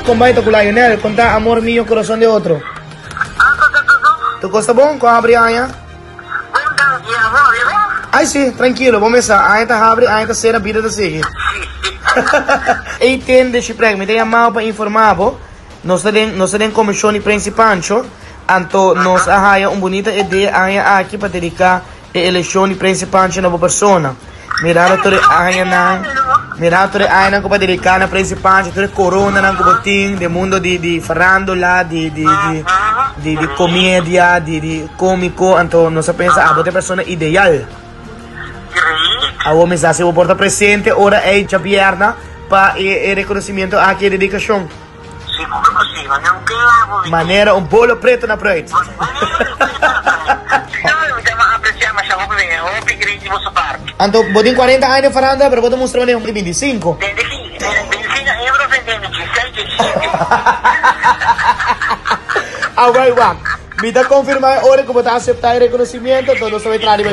Combate com Lionel, conta amor mío, coração de outro. Tu gosta bom com a abre aia? Ai sim, tranquilo, vamos começar. A gente abre, a gente será a vida da seguir. Entende, Chipreg, me tem mal para informar, nós temos comissão de principante, então nós arraya uma bonita ideia aqui para dedicar a eleição de principante na pessoa. Mirado tudo arraya na, mirado tudo arraya para dedicar na principante, tudo corona na botim, de mundo de farandola, de comédia, de cômico, então nós pensa a outra pessoa ideal. A homem já se porta presente, ora é a perna para o reconhecimento aqui a dedicação. Maneira um bolo preto na frente. Então, botem 40 anos faranda, pero botem mostrar um 25. Agora, me dá confirmar a hora que você aceitar o reconhecimento, então você vai entrar em